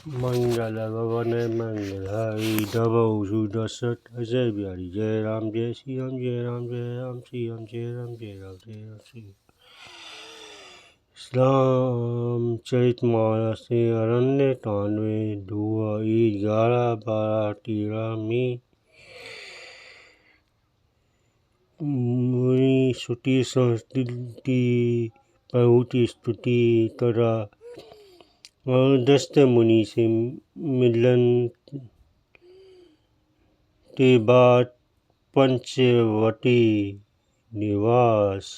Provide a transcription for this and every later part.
मंगल भवन मंगलहारी डबौ सुदशरथ जय बिहारी जय राम जय श्री राम जय राम जय राम श्री राम जय राम जय राम जय राम श्री रामचरितमानस से अरण्य कांडवे 11-12 में मुनि श्रुति संस्तुति प्रभुति स्तुति तथा अगस्त्य मुनि से मिलन के बाद पंचवटी निवास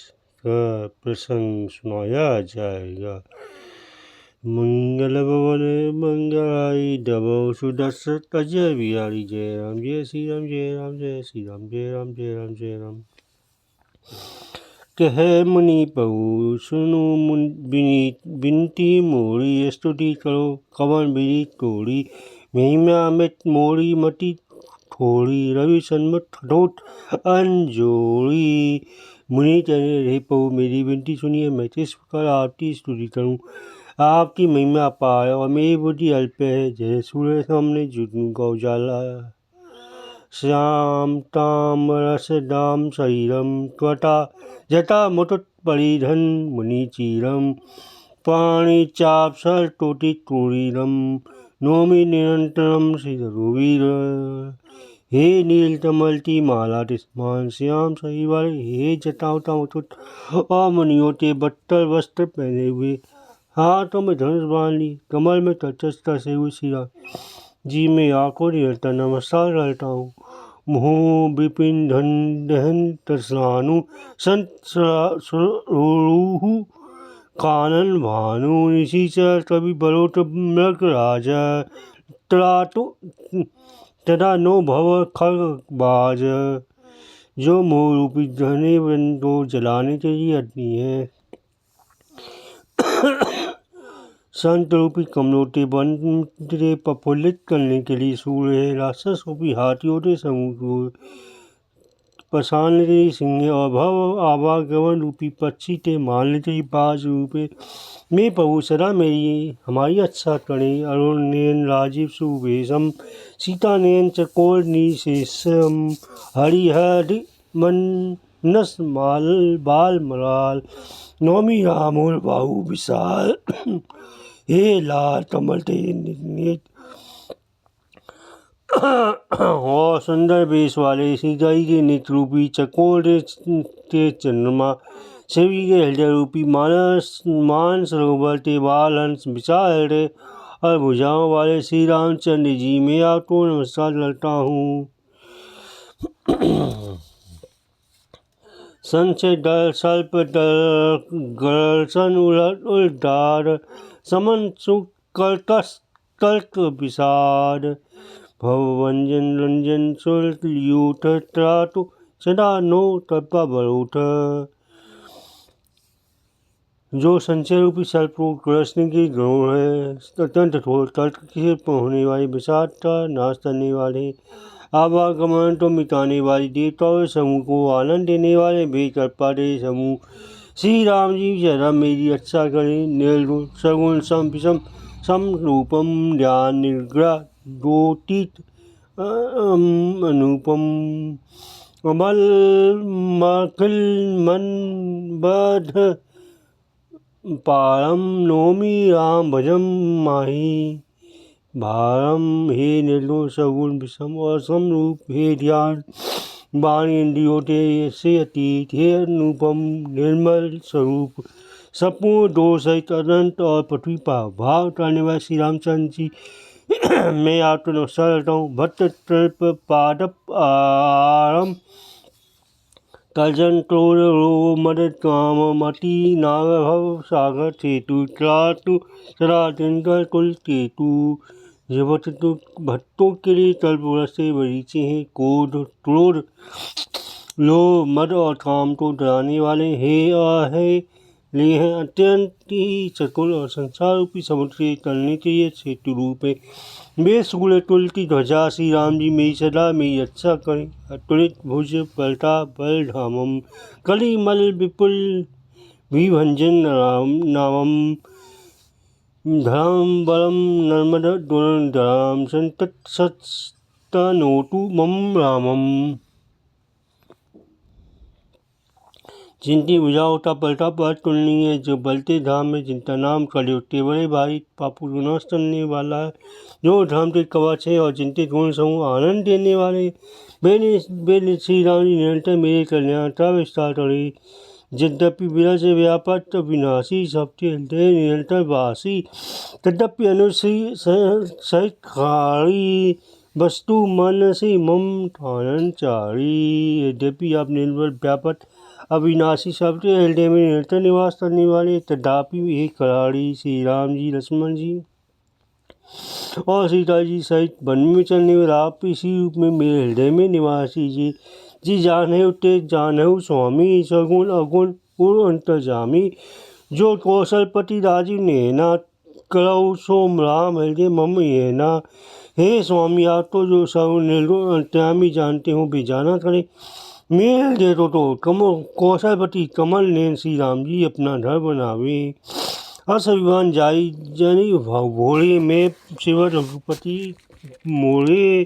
का प्रसंग सुनाया जाएगा। मंगल भवन मंगलहारी डबौ सुदशरथ जय बिहारी जय राम जय श्री राम जय राम जय श्री राम जय राम जय राम जय राम। कह मुनि प्रभु सुनु बिनती मोरी स्तुति करो कवन विधि तोड़ी महिमा अमित मोरी मति थोड़ी रवि सन्मत ठोठ अंजोड़ी। मुनि चले रे प्रभु मेरी विनती सुनिए मैं किस प्रकार आपकी स्तुति करूं। आपकी महिमा अपार और मेरी बुद्धि अल्प है। जय सूर्य सामने जुटू गौजाला श्याम ताम रस दाम शरीरम त्वटा जटा मुटुट परिधन मुनि चीरम पाणी चाप सर टोटी क्रूरीरम नोमि निरंतरम श्रीधरुवीर। हे नील कमलती माला तिस्मान श्याम सही वाले हे जटावता मुटुट और मुनियों के बट्टर वस्त्र पहने हुए हाथों में धनुष बांध ली कमल में तटस्थ से हुए श्री राम जी में आंखों निरंतर नमस्कार करता हूँ। मुँह विपिन धन दहन तस्लानु संत सुरूहु कानन भानु निशीचर कवि बलोट मृग राजा तदा नो भव खग बाज। जो मोह रूपी धने को जलाने के लिए अग्नि है संत रूपी कमलोटे बंदरे प्रफुल्लित करने के लिए सूर्य है। राक्षस रूपी हाथियों के समूह को पसारने के लिए सिंह और भव आवागमन रूपी पक्षी के मारने के लिए बाज रूप है। मैं प्रभु सदा मेरी हमारी अच्छा करें। अरुण नयन राजीव सुवेशम सीता नयन चकोर निशेषम हरिहरि मनस माल बाल मलाल नौमी रामोल बाहु विशाल। हे लाल कमल ते और सुंदर बेस वाले सीताई के नेत्र रूपी चकोर के चंद्रमा शिवी के हृदय रूपी मान सरोवर के बाल हंस विशाल हृदय और भुजाओं वाले श्री रामचंद्र जी मैं आपको नमस्कार करता हूँ। संचय दल सर्प दल गर्सन उलटार समन सुख कल्क विषाद भवभंजन रंजन शुल्क यूठ त्रातु सदा नो तपा बरूठ। जो संचय रूपी सर्प को ग्रसने की गौण है अत्यंत कठोर तर्क से होने वाली विषाद का नाश करने वाले आवागमन तो मिटाने वाली देवताओं समूह को आनंद देने वाले बेकल्पा दे समूह श्री राम जी जरा मेरी अच्छा करें। निर्गुण सगुण सम विषम समरूपम ध्यान निर्ग्रह दोतीत अनुपम अमल मखिल मन बध पारम नोमी राम भजम माही भारम। हे निर्गुण सगुण विषम और समरूप हे ध्यान वाणी इंद्रियों से अतीत हे अनुपम निर्मल स्वरूप सपूर्ण दोष सहित अनंत और पृथ्वी पर भाव करने वाले श्री रामचंद्र जी मैं आपको नमस्कार करता हूँ। भट्ट तल्प पादप आरम तर्जन क्रोध रो मदद काम मति नाग भव सागर सेतु त्रातु सदा तिनकर कुल केतु। भट्टों के लिए कल्प से बगीचे हैं क्रोध क्रोध लोभ मद और काम को डराने वाले हे और है ले हैं अत्यंत ही चतुर और संसार रूपी समुद्र के करने के लिए सेतु रूप है। वे सूर्य कुल की ध्वजा श्री राम जी मेरी सदा मेरी अच्छा करें। अतुलित भुज पलटा बल धामम कलिमल विपुल विभंजन नामम धराम बलम नर्मद धराम संतत्सत्तनोतु मम रामम। जिनकी भुजा उठा पलटा पर तुलनी है, जो बलते धाम में जिनका नाम कले उठते बड़े भाई पापू विनाश करने वाला है, जो धाम के कवच है और जिनके गुण समूह आनंद देने वाले। बेने श्री राम जी निरंतर मेरे कल्याण का विस्तार करे। यद्यपि विरह से व्यापक विनाशी सबके हृदय निरंतर वासी, तद्यपि अनुश्री सहित खाड़ी वस्तु मन से मम ठानन चारी। यद्यपि आप निर्बल व्यापक अविनाशी सबके हृदय में निरंतर निवास करने वाले, तथापि एक खिलाड़ी श्री राम जी, लक्ष्मण जी और सीता जी सहित वन में चलने वाले आप इसी रूप में मेरे हृदय में निवास कीजिए। जी जानहु ते जानहु स्वामी, सगुण अगुण गुण अंतर्जामी, जो कौशलपति राजीव नैना, करऊ सोम राम हृदय मम येना। हे स्वामी, आप तो जो सगुण निर्गुण अंतर्यामी जानते हो भी जाना करे। मेरे हृदय तो कौशलपति कमल नैन श्री राम जी अपना घर बनावे। असभिमान जाई जनी भोले, में शिव रघुपति मोरे।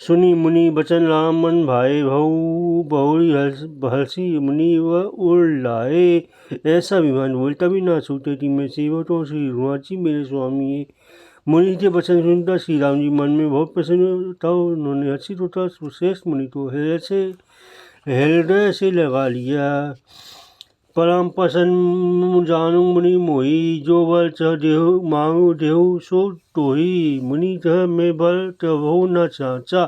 सुनी मुनि बचन राम मन भाए, भऊ बहुरी हर्षि मुनि व उड़ लाए। ऐसा विमान बोलता भी ना छूटे थी, मैं सेवकों श्री रुआची मेरे स्वामी है। मुनि के वचन सुनता श्री राम जी मन में बहुत प्रसन्न था। उन्होंने हर्षित होता श्रेष्ठ मुनि को हृदय से लगा लिया। परम प्रसन्न जानू मुनि मोही, जो बल चह देहु मांगू देहु सो तोही। मुनि कह मैं बल तबहु न चाचा,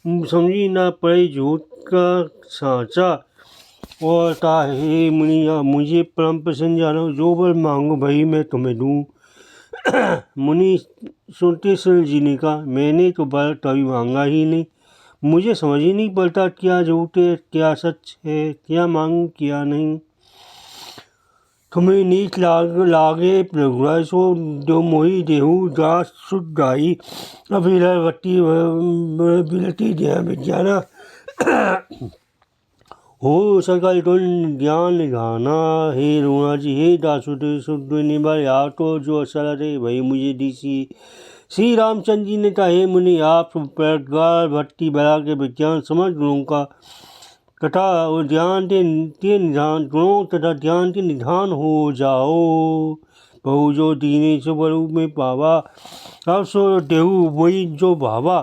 समझी न पड़े झूठ का साँचा। और ताहे मुनिया मुझे परम प्रसन्न जानो, जो बल मांगो भाई मैं तुम्हें दूँ। मुनि सुनते सुन जी ने कहा, मैंने तो बल कभी मांगा ही नहीं, मुझे समझ ही नहीं पड़ता क्या झूठ है क्या सच है, क्या मांगू क्या नहीं। तुम्हें नीच लागे प्रभुराय सो जो मोही देहू दास सुधाई। अभिलवती बिलती विज्ञाना हो सकल तुम ज्ञान निधाना। हे रुणा जी, हे दासुदे शुद्ध निभर तो जो असल रे भाई मुझे दीसी। श्री रामचंद्र जी ने कहा, हे मुनि, आप प्रगाढ़ भक्ति वैराग्य विज्ञान समझ गुणों का तथा ध्यान के निधान गुणों तथा ध्यान के निधान हो जाओ। बहु जो दीने सो बरू में पावा, अब सो देहु वही जो भावा।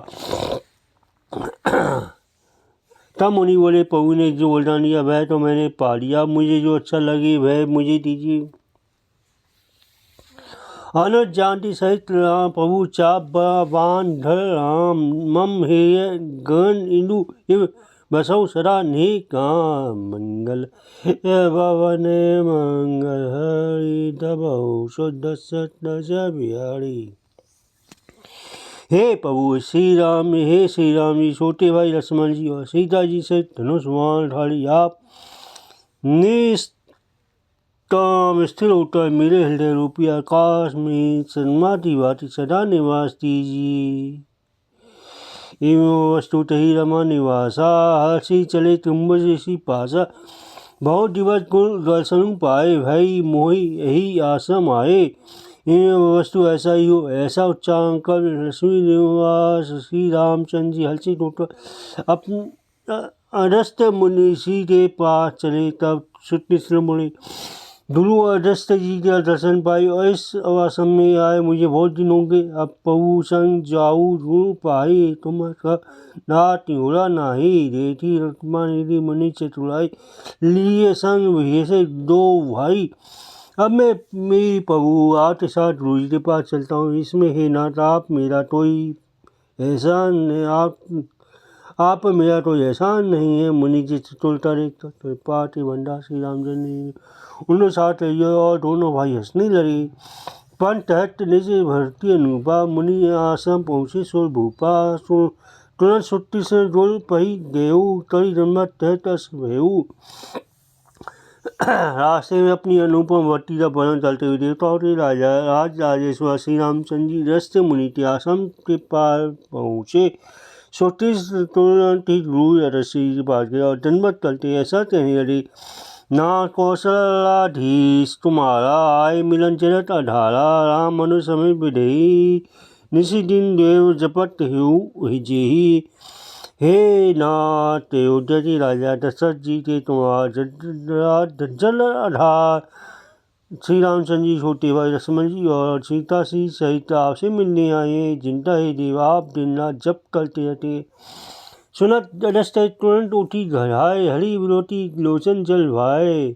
तब मुनि बोले, प्रभु ने जो वरदान दिया वह तो मैंने पा लिया, मुझे जो अच्छा लगे वह मुझे दीजिए। अनंत जानती सहित प्रभु चाप बान धर राम, मम हेय गण इंदु इव बसौ सदा ने काम। मंगल भवन मंगल हरि, दबौ शुद्ध सत्य बिहारी। हे प्रभु श्री राम, हे श्री राम जी, छोटे भाई लक्ष्मण जी और सीता जी से धनुष बाण ढाली आप निष्काम स्थिर होकर मेरे हृदय रूपी आकाश में सन्माति भांति सदा निवास दीजिए। एवं वस्तुत ही रमा निवासा, हर्षि चले तुम्ब जैसी पासा। बहुत दिवस गुण दर्शन पाए, भई मोहि यही आश्रम आए। वस्तु ऐसा ही हो, ऐसा उच्चारण कर लक्ष्मी निवास श्री रामचंद्र जी हर्षित होकर अपने अगस्त्य मुनि के पास चले। तब श्री मुनि गुरु अगस्त्य जी का दर्शन पाए और इस आश्रम में आए। मुझे बहुत दिन हो गए, अब प्रभु संग जाऊ गुरु पाई, तुम नातिहोरा नाही। रेठी रत्मा निधि मुनि चतुराई, लिए संग भेषे दो भाई। अब मैं मेरी प्रभु आपके साथ गुरु जी के पास चलता हूँ। इसमें हे नाथ आप मेरा कोई एहसान आप मेरा कोई एहसान नहीं है। मुनि जी चतुरता देखता पाते बंदा श्री रामचंद्र ने उन्होंने साथ लिया और दोनों भाई हंसने लगे। पंत हट निज भरती अनूपा, मुनि आश्रम पहुँचे सुर भूपा। तुरंत सुट्टी से जुल पही देऊ, कई जन्मत तहत अस भेऊ। रास्ते में अपनी अनुपम भक्ति का वर्णन करते हुए देवताओं के राजेश्वर श्री रामचंद्र जी रस्ते मुनि के आश्रम के पास पहुँचे। तुरंत ही गुरु ऋषि के पास गया और दंडवत करते ऐसा कहने लगे, ना कौशलाधीश तुम्हारा आय मिलन चरत अधारा राम मनु समय विधेयी निशि दिन देव जपत जेही। हे नाथ अयोध्या जी राजा दशरथ जी के तुम्हारा जल आधार श्री रामचंद्र जी छोटे भाई लक्ष्मण जी और सीता जी सहित आपसे मिलने आए। जिनता हे देव आप दिन रात जप करते रहते। सुनत अडस्त तुरंत उठी घर आए। हरि विरोटी लोचन जल भाए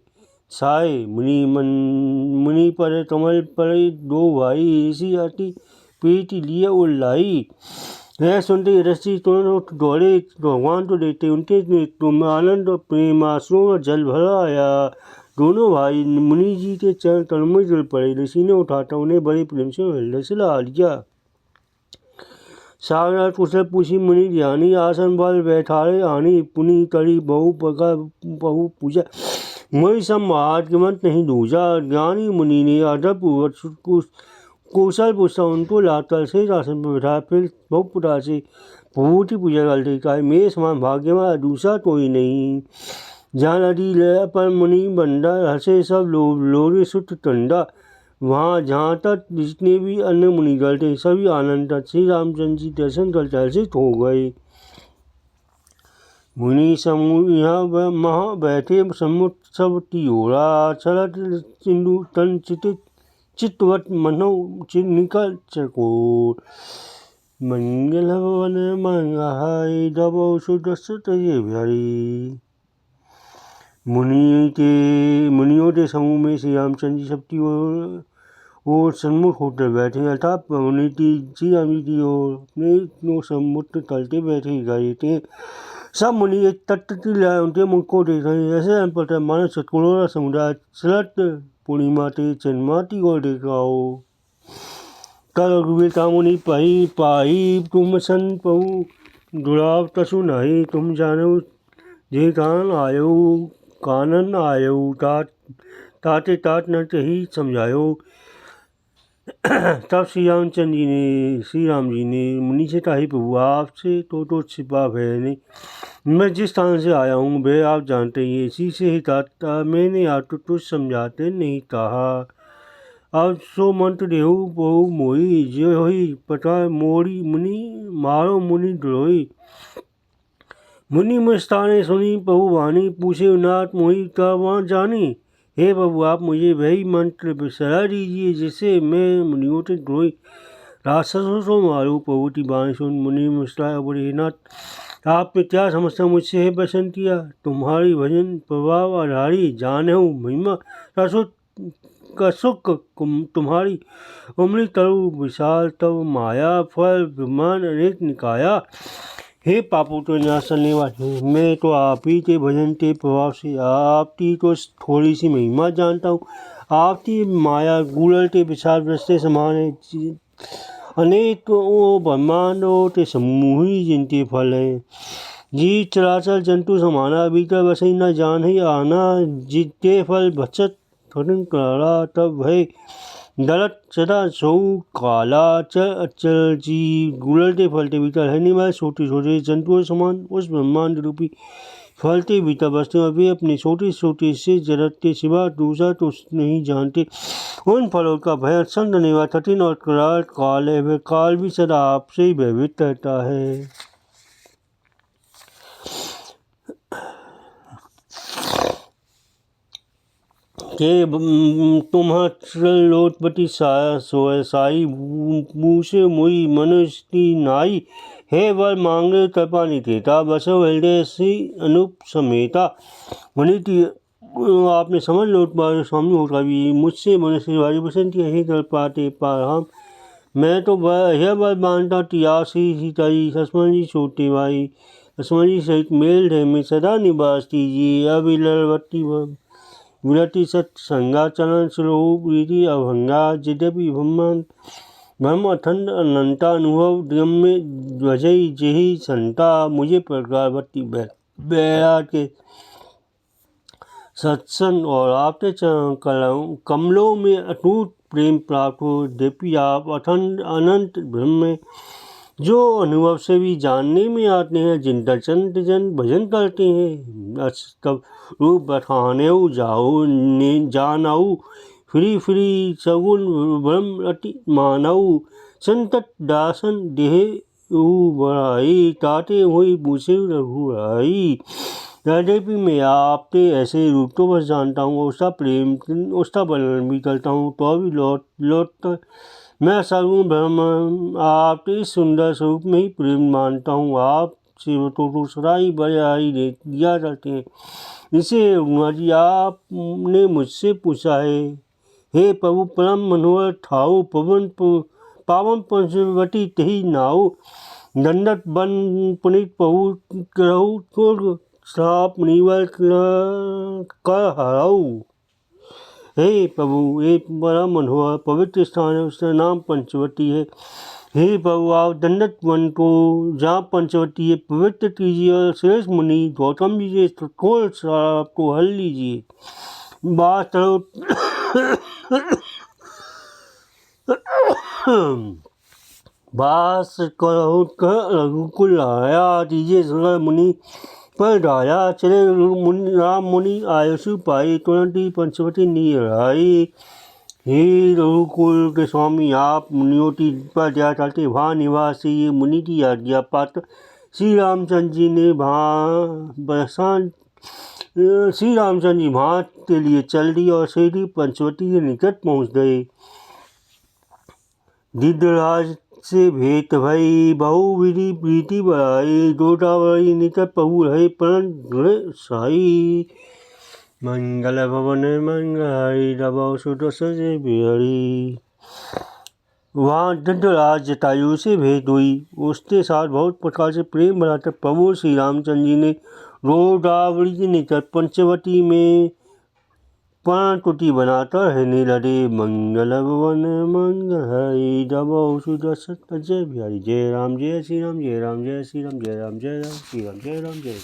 साय मुनि पर कमल पर दो भाई ऐसी आती पीठ लिए उल्लाई। यह सुनते रसी तुरंत उठ दौड़े भगवान तो देते उनके तुम आनंद और प्रेम आंसुओं में जल भरा आया। दोनों भाई मुनि जी के चरण कमल में जल पड़े। ऋषि ने उठाता उन्हें बड़े प्रेम से हृदय से ला लिया। सागरनाथ कुशल पूछी मुनि ध्यानी आसन बल बैठारे आनी पुनि करी बहु पूजा मोहि सब महात मत नहीं दूजा। ज्ञानी मुनि ने आदर कौशल पूछा उनको लाकर से आसन पर बैठा फिर बहु प्रकार से भूति पूजा करते कहा मेरे समान भाग्यवान दूसरा कोई नहीं। जहाँ नदी लय पर मुनि बंदा हंसे सब लोरे सुत टंडा। वहाँ जहाँ तक जितने भी अन्य मुनिगण थे सभी आनंद तक श्री रामचंद्र जी दर्शन करते हर्षित हो गए। मुनि समूह यहाँ महा बैठे सम्मुख सब तियोरा चलत सिंधु तन चितवत मनो निकल चकोर। मंगल भवन मंगाई दबो सुदस्त ये प्यारी। मुनियों के समूह में श्री रामचंद्र जी सबकी ओर सम्मुख होकर बैठे अर्थात मुनि श्री राम जी की ओर अपने सम्मुख तलते बैठे गए थे। सब मुनि एक तत्व की लाए उनके मुख को देख रहे ऐसे पता मानो चतुरों समुदाय चलत पूर्णिमा ते चंद्रमाती को देखाओ। कल रघुवीर कामुनि पाही तुम सन पहु दुराव तसु नहीं। तुम जानो जे कानन आयो ताते तात न ही समझायो। तब श्री राम जी ने मुनि से कहा प्रभु आपसे तो छिपा है नहीं। मैं जिस स्थान से आया हूँ वह आप जानते ही इसी से ही ताता मैंने आपको कुछ समझाते नहीं कहा। अब सो मंत्र देहु बहु मोही जो ही पता मोरी मुनि मारो मुनि द्रोही। मुनि मुस्ताने सुनी बहु वाणी पूछे नाथ मोही का वहाँ जानी। हे प्रभु आप मुझे वही मंत्र बिसरा दीजिए जिससे मैं मुनियों के द्रोही राक्षसों को मारूं। प्रभु की वाणी सुन मुनि मुस्कुराए बोले नाथ आपने क्या समस्या मुझसे है प्रश्न किया। तुम्हारी भजन प्रभाव आधारी जाने हो महिमा कसुक तुम्हारी उमरी तरु विशाल तव माया फल विमान अनेक निकाया। हे पापों तो नाश करने वाले मैं तो आप ही के भजन के प्रभाव से आपकी तो थोड़ी सी महिमा जानता हूँ। आपकी माया गूढ़ के विशाल वृक्ष के समान है। अनेक ब्रह्मांडों के समूह ही जिनके फल हैं। जी चराचर जंतु समाना भीतर बसे न जान ही आना। जितने फल भक्षत करा तब भय दलत सदा सौ काला अचल जी गुलते फलते भीतर रहने वाले छोटे छोटे जंतुओं समान उस ब्रह्मांड रूपी फलते भीतर बसते हुए वे अपने छोटे छोटे से जगत के सिवा दूसरा तो नहीं जानते। उन फलों का भय संग निवा कठिन और काल है वह काल भी सदा आपसे ही भयभीत रहता है। के तुम्हारोत्पत्ति साई मूसे मुई मनुष्य नाई। हे वर मांगे कृपा निकेता बसो हृदय से अनूप समेता। मुनि आपने समझ लो स्वामी होगा भी मुझसे मनुष्य वाली बसंती यही कर पाते पार हम मैं तो यह वर मानता तियासी सीताई लक्ष्मण जी छोटे भाई लक्ष्मण जी सहित मेल ढे में सदा निवास कीजिए। अविलवती विरति सत्संगा चरण स्वरूप विधि अभंगा यद्यपि ब्रह्म अखंड अनंता अनुभव दिगम में ध्वजई जेहि संता। मुझे प्रकारवती बैरा के सत्संग और आपके चरण कमलों में अटूट प्रेम प्राप्त हो। यद्यपि आप अखंड अनंत ब्रह्म में जो अनुभव से भी जानने में आते हैं, जिनका चंद जन भजन करते हैं। तब रूप बठाने जाओ ने जानऊ, फ्री फ्री सगुन ब्रह्म अति मानऊ, संतत दासन देह बढ़ाई, ताते हुई पूछे रघुराई। यद्यपि मैं आपके ऐसे रूप तो बस जानता हूँ, उसका प्रेम उसका वर्णन भी करता हूँ, तो भी लौट मैं सगुण ब्रह्म आपके सुंदर स्वरूप में ही प्रेम मानता हूँ। आप से तो सदा ही बड़ाई दिया करते हैं। इसे रघुनाथ जी आपने मुझसे पूछा है, हे प्रभु परम मनोहर ठाऊ, पावन पंचवटी तही नाऊ, दंडत बन पुनित प्रभु करहु, तो श्राप निवर कर हराऊ। हे प्रभु, एक बड़ा मनोहर पवित्र स्थान है, उसका नाम पंचवटी है। हे प्रभु, आप दंडक वन को जहाँ पंचवटी है पवित्र कीजिए और श्रेष्ठ मुनि गौतम जी के थोड़ श्राप को हल लीजिए। बात करो बास करो रघुकुल आया, दीजिए सुंदर मुनि पर राया, चले राम मुनि आयुषु पाई, तुरंत ही पंचवटी नीर आई। हे रघुकुल के स्वामी, आप मुनियों की पर दया करते, वहाँ निवासी ये मुनि की आज्ञा पात्र श्री रामचंद्र जी ने श्री रामचंद्र जी वहाँ के लिए चल दी और सीधी पंचवटी के निकट पहुँच गए। दिव्यराज से भेंट भई, बहुविधि प्रीति बढ़ाई, गोदावरी निकट पहु रहे परन साई, मंगल भवन मंगल दबाओ सुदर्शन बिहारी। वहाँ दिव्यराज जटायु से भेंट हुई, उसके साथ बहुत प्रकार से प्रेम बढ़ाकर प्रभु श्री रामचंद्र जी ने गोदावरी के निकट पंचवटी में प्राण कुटी बनाकर रहने लगे। मंगल भवन मंगल हरि, दबाओ सुदर्शन जय बिहारी। जय राम जय श्री राम, जय राम जय श्री राम, जय राम जय राम श्री राम, जय राम जय।